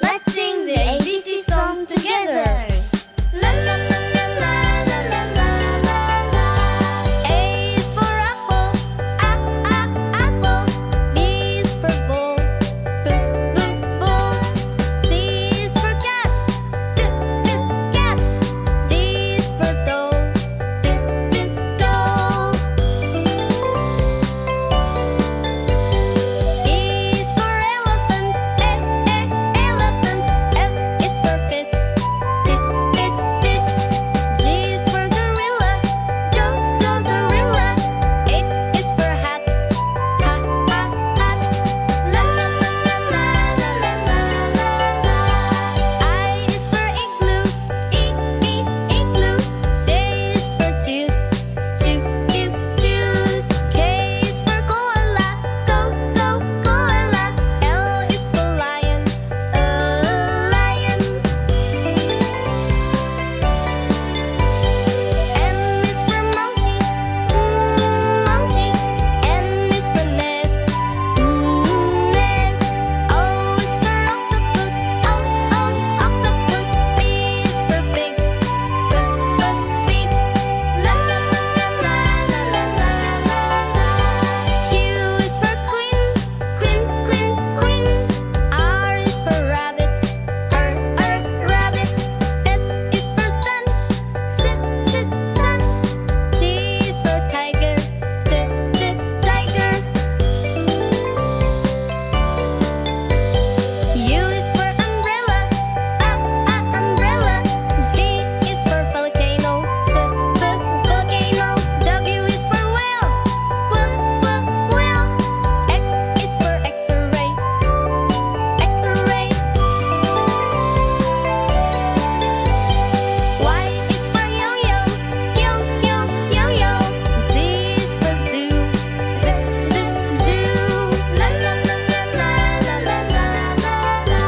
Let's sing the ABC song together. La la la la la la la la la la. A is for apple, apple. B is for ball, ball. C is for cat, cat. D is for doll, doll. E is for elephant, elephant. F is for fish, fish. G is for gorilla, gorilla. H is for hat, hat. La la la la la la la la la. I is for igloo, igloo. J is for juice, juice. K is for koala, koala. L is for lion, lion. M is for monkey, monkey. N is for nest, nest. O is for octopus, octopus. P is for pig, pig. La la la la la la la la la. Q is for queen. R is for rabbit, rabbit. S is for sun, sun. T is for tiger, tiger. U is for umbrella, umbrella. V is for volcano, volcano. W is for whale, whale. X is for X-ray, X-ray. Y is for yo-yo, yo-yo. Z is for zoo, zoo. La la la la la la la la la.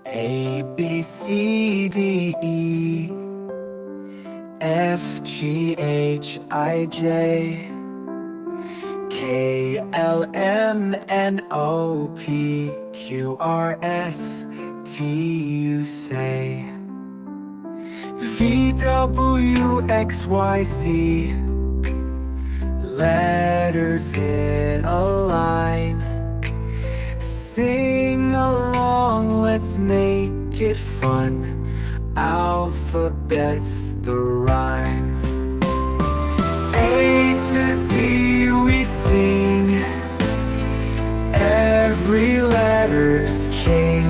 A, B, C, D, E, F, G, H, I, J, K, L, M, N, O, P, Q, R, S, T, U, say V, W, X, Y, Z. Letters in a line. Sing along, let's make it fun. Alphabet's the rhyme. A to Z we sing. Every letter's king.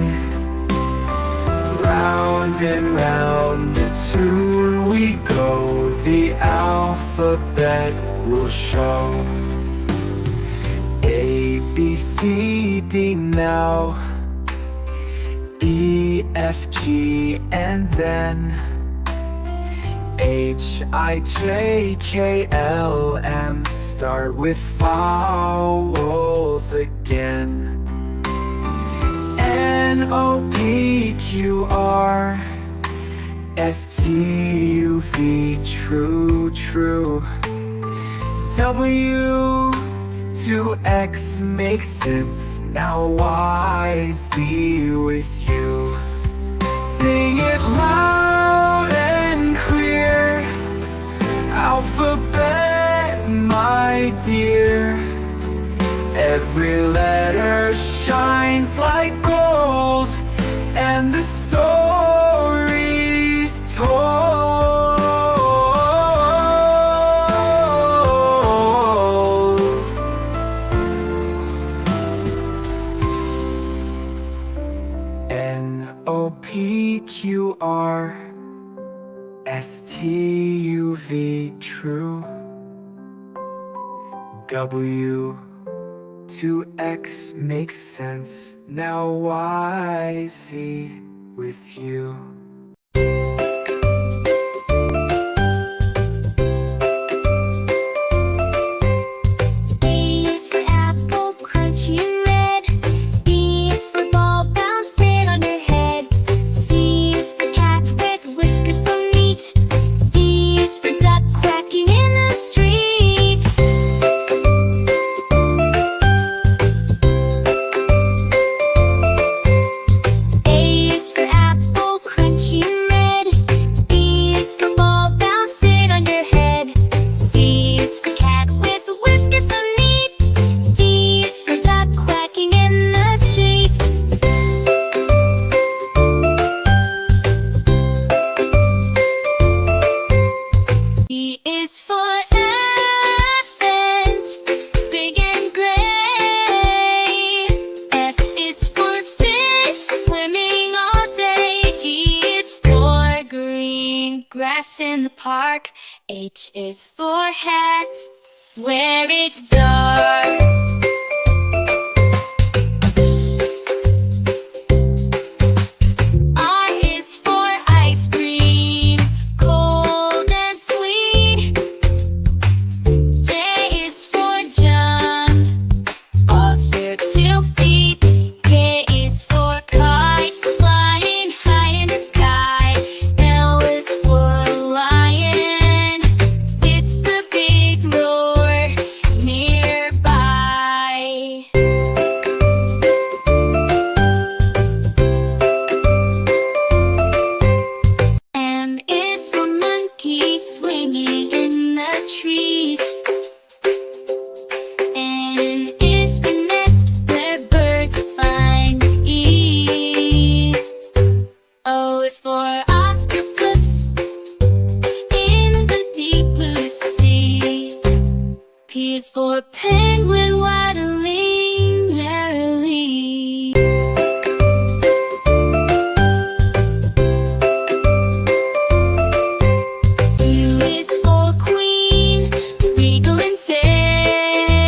Round and round the tune we go. The alphabet will show. A, B, C, D now. E, F, G, and then H, I, J, K, L, M. Start with vowels again. N, O, P, Q, R, S, T, U, V. True. W to X makes sense. Now Y, Z with you. Sing it loud and clear. Alphabet, my dear. Every letter shines like gold, and the story's told. N, O, P, Q, R, S, T, U, V. True. W to X makes sense. Now Y, Z with you. A is for apple, crunchy and red. B is for ball, bouncing on your head. C is for cat with whiskers so neat. D is for duck quacking in the street. grass in the park. H is for hat, where it's dark. I is for ice cream, cold and sweet. J is for jump, off your 2 feet. K is for kite, flying high in the sky. L is for lion, with a big roar nearby. M is for monkey, swinging in the trees. N is for nest, where birds find ease. O is for octopus, in the deep blue sea. P is for penguin, waddling merrily. U is for queen, regal and fair.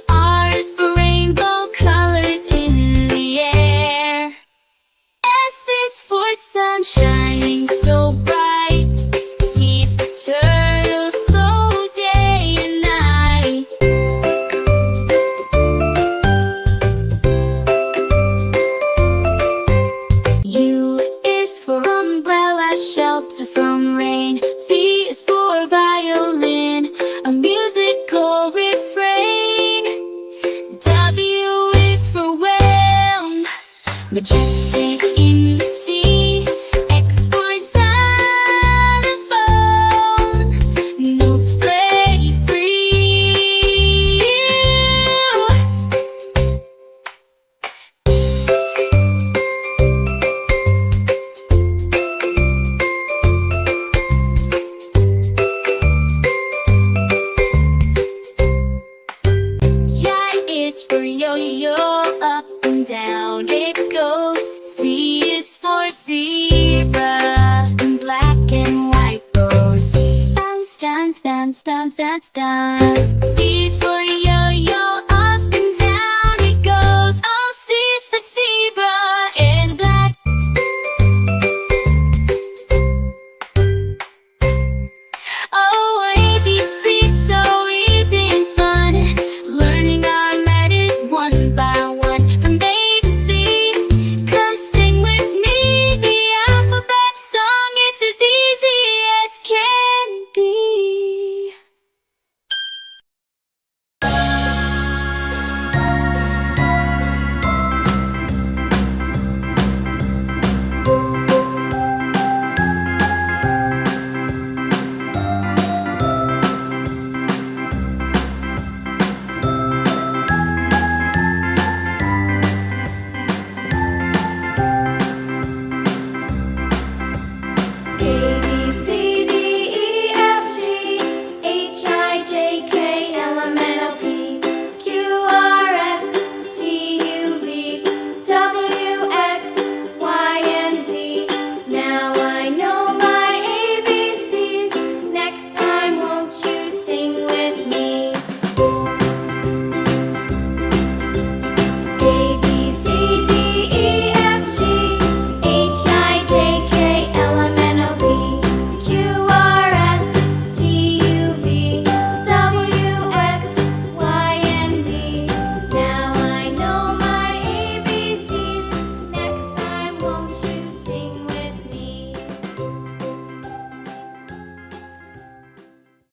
R is for rainbow colors in the air. S is for sun shining so bright. T is for turtle, slow day and night. U is for umbrella, shelter from rain. V is for violin, a musical refrain. W is for whale, majestic in the sea. X for xylophone, notes play free. Y is for yo-yo, up and down it goes. Z is for zebra, in black and white rows. Dance, dance, dance, dance, dance, dance. C is for yo-yo.